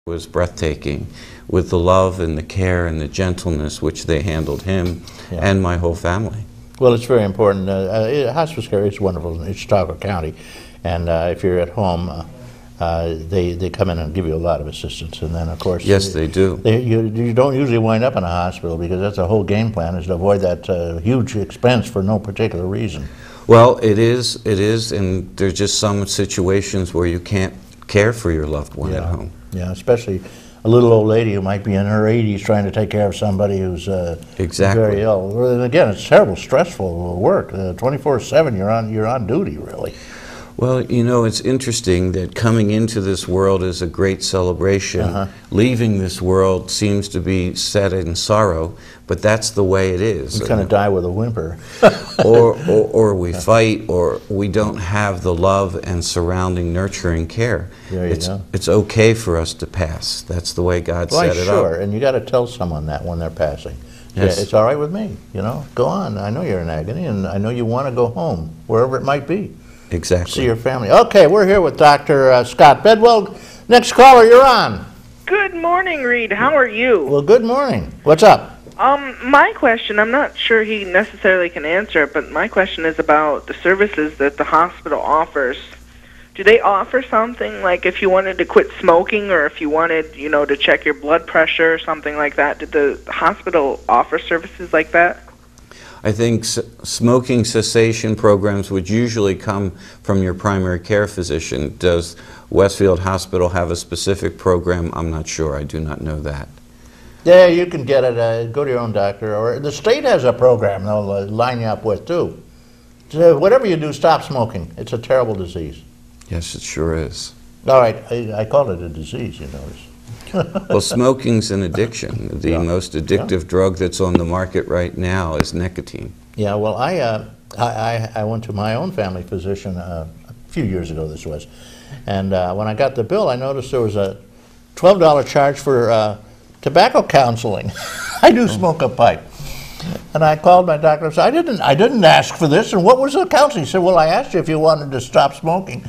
was breathtaking with the love and the care and the gentleness which they handled him and my whole family. Well, it's very important. Hospice care is wonderful in Chicago County, and if you're at home, they come in and give you a lot of assistance, and then of course they do. You don't usually wind up in a hospital because that's the whole game plan, is to avoid that huge expense for no particular reason. Well, it is, and there's just some situations where you can't care for your loved one at home. Yeah, especially a little old lady who might be in her 80s trying to take care of somebody who's very ill. And again, it's terrible, stressful work. 24/7, you're on duty, really. Well, you know, it's interesting that coming into this world is a great celebration. Leaving this world seems to be set in sorrow, but that's the way it is. You kind of die with a whimper. or we fight, or we don't have the love and surrounding nurturing care. There you go. It's okay for us to pass. That's the way God set it up. Sure, and you got to tell someone that when they're passing. Yes. Yeah, it's all right with me, you know, go on. I know you're in agony, and I know you want to go home, wherever it might be. Exactly. See your family. Okay, we're here with Dr. Scott Bedwell. Next caller, you're on. Good morning, Reed. How are you? Well, good morning. What's up? My question, I'm not sure he necessarily can answer it, but my question is about the services that the hospital offers. Do they offer something like if you wanted to quit smoking, or if you wanted, you know, to check your blood pressure or something like that? Did the hospital offer services like that? I think smoking cessation programs would usually come from your primary care physician. Does Westfield Hospital have a specific program? I'm not sure. I do not know that. Yeah, you can get it. Go to your own doctor, or the state has a program they'll line you up with too. So whatever you do, stop smoking. It's a terrible disease. Yes, it sure is. All right, I call it a disease, you notice. Well, smoking's an addiction. The most addictive drug that's on the market right now is nicotine. Yeah, well, I went to my own family physician a few years ago, this was, and when I got the bill, I noticed there was a $12 charge for tobacco counseling. I do smoke a pipe. And I called my doctor and said, I didn't ask for this, and what was the counseling? He said, well, I asked you if you wanted to stop smoking.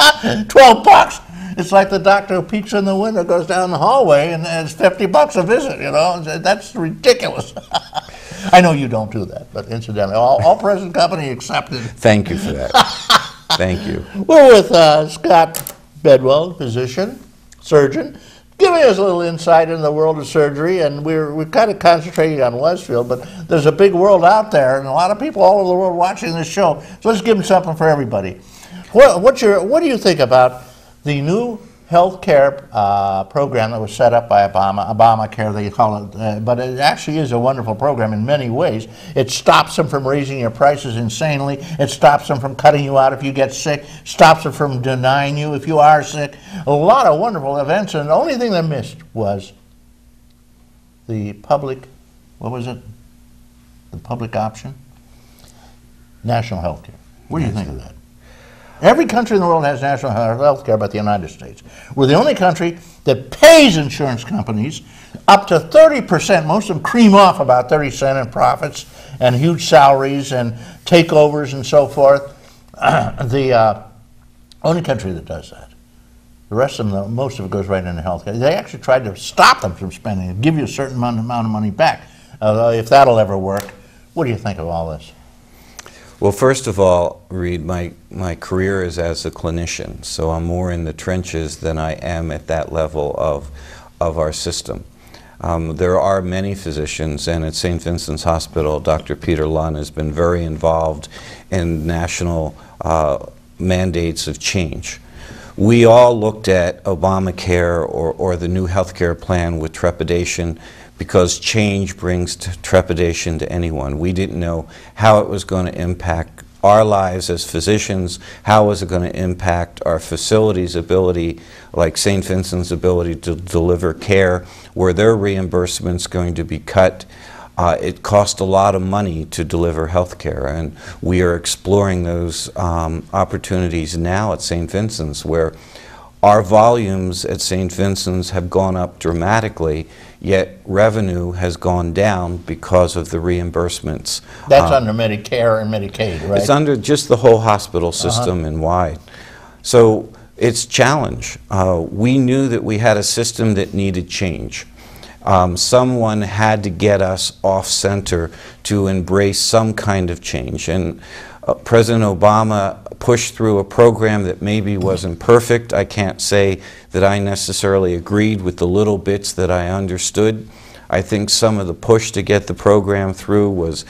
$12. It's like the doctor who peeks in the window, goes down the hallway, and it's $50 a visit, you know? That's ridiculous. I know you don't do that, but incidentally, all present company accepted. Thank you for that. Thank you. We're with Scott Bedwell, physician, surgeon, giving us a little insight in the world of surgery, and we're kind of concentrating on Westfield, but there's a big world out there, and a lot of people all over the world watching this show, so let's give them something for everybody. What do you think about the new health care program that was set up by Obamacare, they call it, but it actually is a wonderful program in many ways. It stops them from raising your prices insanely. It stops them from cutting you out if you get sick, stops them from denying you if you are sick. A lot of wonderful events, and the only thing they missed was the public, what was it? The public option? National health care. What do you think of that? Every country in the world has national health care but the United States. We're the only country that pays insurance companies up to 30%. Most of them cream off about 30% in profits and huge salaries and takeovers and so forth. The only country that does that. The rest of them, most of it goes right into health care. They actually tried to stop them from spending it, give you a certain amount of money back. If that'll ever work, what do you think of all this? Well, first of all, Reed, my career is as a clinician, so I'm more in the trenches than I am at that level of our system. There are many physicians, and at St. Vincent's Hospital, Dr. Peter Lunn has been very involved in national mandates of change. We all looked at Obamacare or the new health care plan with trepidation, because change brings trepidation to anyone. We didn't know how it was going to impact our lives as physicians, how was it going to impact our facilities' ability, like St. Vincent's ability to deliver care, were their reimbursements going to be cut. It cost a lot of money to deliver health care, and we are exploring those opportunities now at St. Vincent's, where our volumes at St. Vincent's have gone up dramatically, yet revenue has gone down because of the reimbursements. That's under Medicare and Medicaid, right? It's under just the whole hospital system and wide. So It's challenge. We knew that we had a system that needed change. Someone had to get us off center to embrace some kind of change. And President Obama pushed through a program that maybe wasn't perfect. I can't say that I necessarily agreed with the little bits that I understood. I think some of the push to get the program through was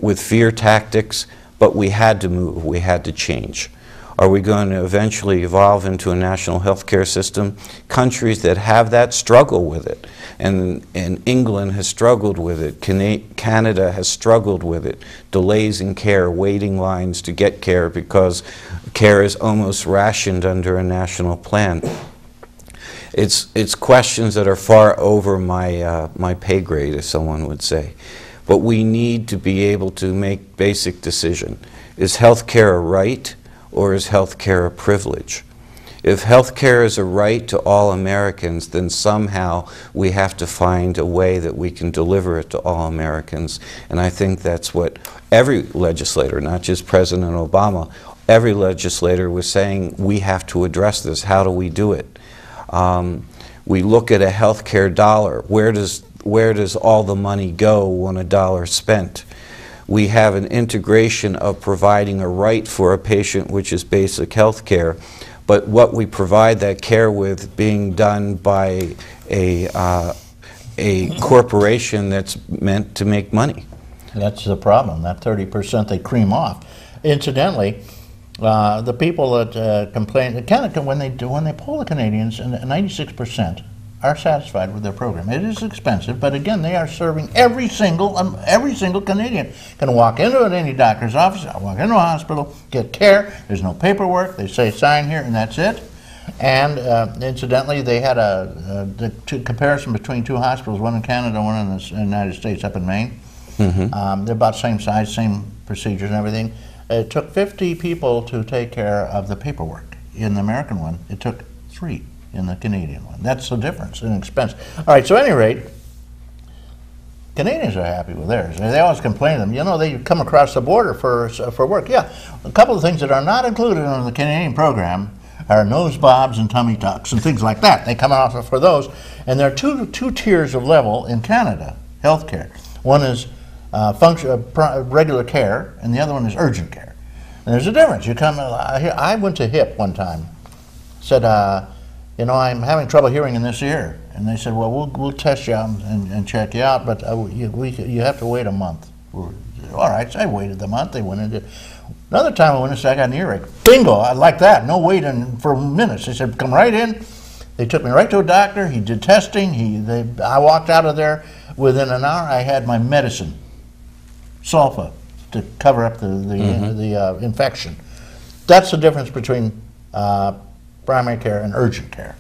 with fear tactics, but we had to move, we had to change. Are we going to eventually evolve into a national health care system? Countries that have that struggle with it. And England has struggled with it. Canada has struggled with it. Delays in care, waiting lines to get care because care is almost rationed under a national plan. It's questions that are far over my pay grade, as someone would say. But we need to be able to make basic decision. Is health care a right, or is health care a privilege? If health care is a right to all Americans, then somehow we have to find a way that we can deliver it to all Americans. And I think that's what every legislator, not just President Obama, every legislator was saying, we have to address this. How do we do it? We look at a health care dollar. Where does all the money go when a dollar is spent? We have an integration of providing a right for a patient, which is basic health care, but what we provide that care with being done by a corporation that's meant to make money. That's the problem, that 30% they cream off. Incidentally, the people that complain, Canada, when they poll the Canadians, and 96% are satisfied with their program. It is expensive, but again, they are serving every single Canadian. Can walk into any doctor's office, walk into a hospital, get care. There's no paperwork. They say sign here, and that's it. And incidentally, they had a comparison between two hospitals, one in Canada, one in the United States, up in Maine. Mm-hmm. They're about the same size, same procedures and everything. It took 50 people to take care of the paperwork. In the American one, it took 3 in the Canadian one. That's the difference in expense. All right, so at any rate, Canadians are happy with theirs. They always complain to them, you know, they come across the border for work. Yeah, a couple of things that are not included in the Canadian program are nose bobs and tummy tucks and things like that. They come out for those. And there are two tiers of level in Canada, healthcare. One is regular care, and the other one is urgent care. And there's a difference. You come. I went to HIP one time. Said, you know, I'm having trouble hearing in this ear, and they said, well, we'll test you out and check you out, but you have to wait a month. All right, so I waited the month. They went into. Another time I went and said, I got an earache. Bingo, I like that. No waiting for minutes. They said, come right in. They took me right to a doctor. He did testing. I walked out of there. Within an hour, I had my medicine, sulfa, to cover up the infection. That's the difference between primary care and urgent care.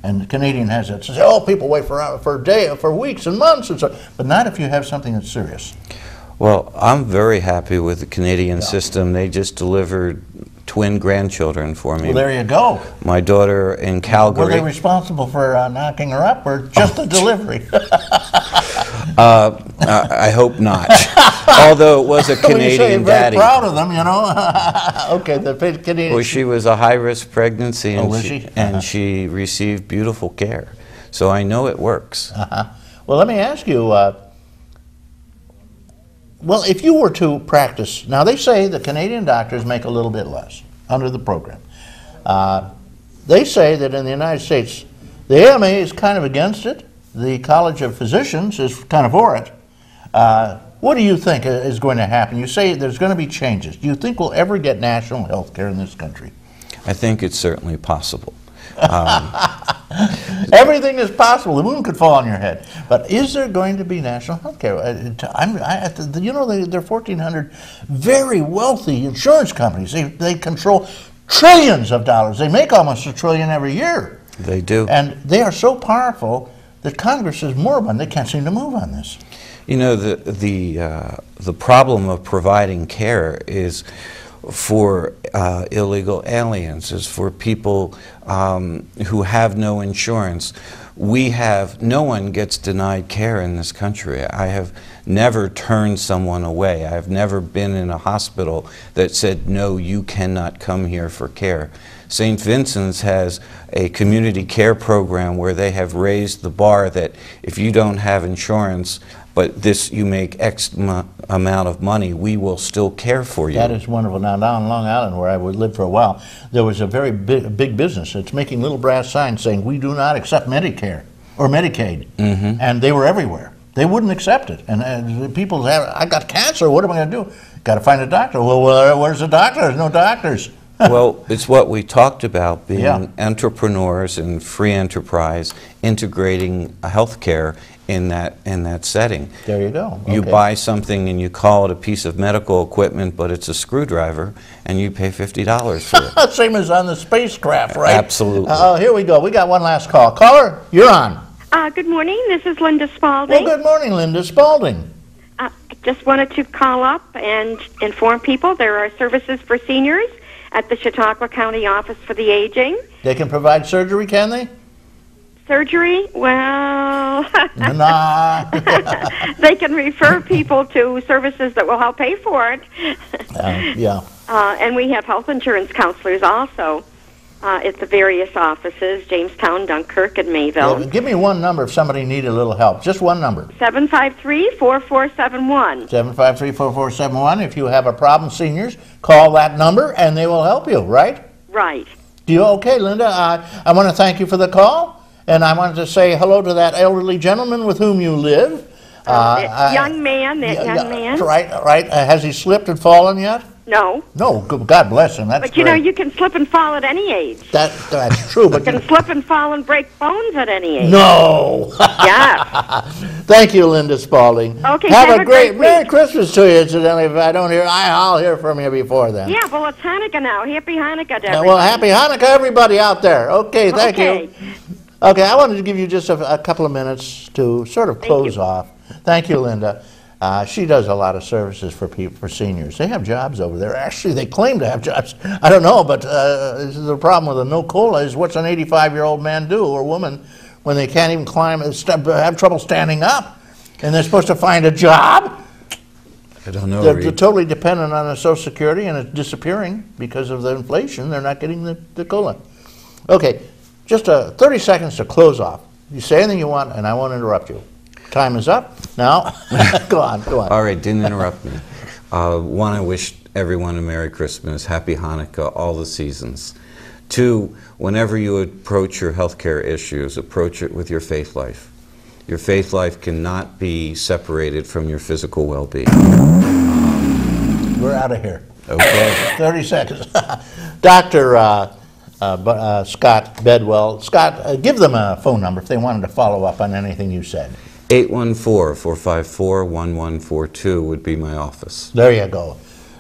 And the Canadian has that. So say, oh, people wait for weeks and months, and so, but not if you have something that's serious. Well, I'm very happy with the Canadian system. They just delivered twin grandchildren for me. Well, there you go. My daughter in Calgary. Were they responsible for knocking her up, or just the delivery? I hope not. Although it was a Canadian daddy. Very proud of them, you know. Okay, the Canadian. Well, she was a high-risk pregnancy, and, was she? And she received beautiful care. So I know it works. Well, let me ask you, well, if you were to practice, now they say the Canadian doctors make a little bit less under the program. They say that in the United States, the AMA is kind of against it. The College of Physicians is kind of for it. What do you think is going to happen? You say there's going to be changes. Do you think we'll ever get national health care in this country? I think it's certainly possible. Everything is possible. The moon could fall on your head. But is there going to be national health care? You know, there are 1,400 very wealthy insurance companies. They control trillions of dollars. They make almost $1 trillion every year. They do. And they are so powerful that Congress is moribund. They can't seem to move on this. You know, the problem of providing care is for illegal aliens, is for people who have no insurance. No one gets denied care in this country. I have never turned someone away. I have never been in a hospital that said, no, you cannot come here for care. St. Vincent's has a community care program where they have raised the bar that if you don't have insurance, but you make X amount of money, we will still care for you. That is wonderful. Now, down in Long Island, where I would live for a while, there was a very big business. It's making little brass signs saying, we do not accept Medicare or Medicaid. And they were everywhere. They wouldn't accept it. And people have, I got cancer, what am I going to do? Got to find a doctor. Well, where's the doctor? There's no doctors. Well, it's what we talked about, being entrepreneurs and free enterprise, integrating healthcare in that setting. There you go. Okay. You buy something and you call it a piece of medical equipment, but it's a screwdriver, and you pay $50 for it. Same as on the spacecraft, right? Absolutely. Here we go. We got one last call. Caller, you're on. Good morning. This is Linda Spalding. Well, good morning, Linda Spalding. I just wanted to call up and inform people there are services for seniors at the Chautauqua County Office for the Aging. They can provide surgery, can they? Surgery? Well, Nah. they can refer people to services that will help pay for it. Yeah. And we have health insurance counselors also at the various offices, Jamestown, Dunkirk, and Mayville. Give me one number if somebody needed a little help. Just one number. 753-4471. 753-4471. If you have a problem, seniors, call that number and they will help you, right? Right. Okay, Linda, I want to thank you for the call, and I wanted to say hello to that elderly gentleman with whom you live. Young man. Right. Has he slipped and fallen yet? No. No, God bless him. That's But you great. know, you can slip and fall at any age. That's true. But You can slip and fall and break bones at any age. No. Yeah. Thank you, Linda Spalding. Okay, Have a great week. Merry Christmas to you, incidentally. If I don't hear, I'll hear from you before then. Yeah, well, it's Hanukkah now. Happy Hanukkah to everybody. Well, happy Hanukkah, everybody out there. Okay, thank you. Okay, I wanted to give you just a couple of minutes to sort of close off. Thank you, Linda. She does a lot of services for seniors. They have jobs over there. Actually, they claim to have jobs. I don't know, but this is the problem with a no-COLA is what's an 85-year-old man do or woman when they can't even climb, have trouble standing up, and they're supposed to find a job? I don't know. They're totally dependent on the Social Security, and it's disappearing because of the inflation. They're not getting the COLA. Okay, just 30 seconds to close off. You say anything you want, and I won't interrupt you. Time is up. Now, go on. All right, didn't interrupt me. One, I wish everyone a Merry Christmas, Happy Hanukkah, all the seasons. Two, whenever you approach your healthcare issues, approach it with your faith life. Your faith life cannot be separated from your physical well-being. We're out of here. Okay. 30 seconds. Dr. Scott Bedwell. Scott, give them a phone number if they wanted to follow up on anything you said. 814-454-1142 would be my office. There you go.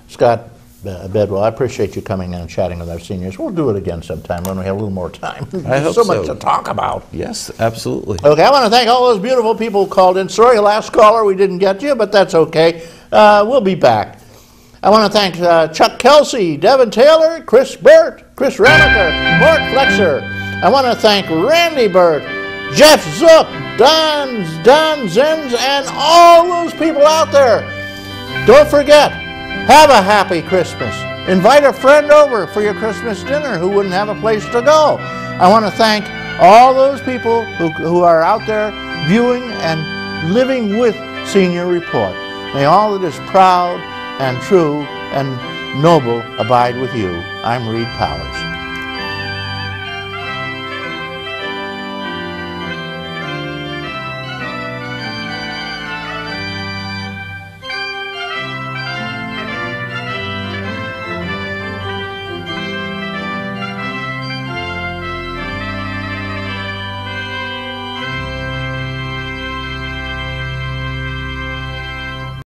Scott Bedwell, I appreciate you coming in and chatting with our seniors. We'll do it again sometime when we have a little more time. I hope so much to talk about. Yes, absolutely. Okay, I want to thank all those beautiful people who called in. Sorry, last caller, we didn't get you, but that's okay. We'll be back. I want to thank Chuck Kelsey, Devin Taylor, Chris Burt, Chris Ramaker, Mark Flexer. I want to thank Randy Burt, Jeff Zook, Don Zenz, and all those people out there. Don't forget, have a happy Christmas. Invite a friend over for your Christmas dinner who wouldn't have a place to go. I want to thank all those people who are out there viewing and living with Senior Report. May all that is proud and true and noble abide with you. I'm Reed Powers.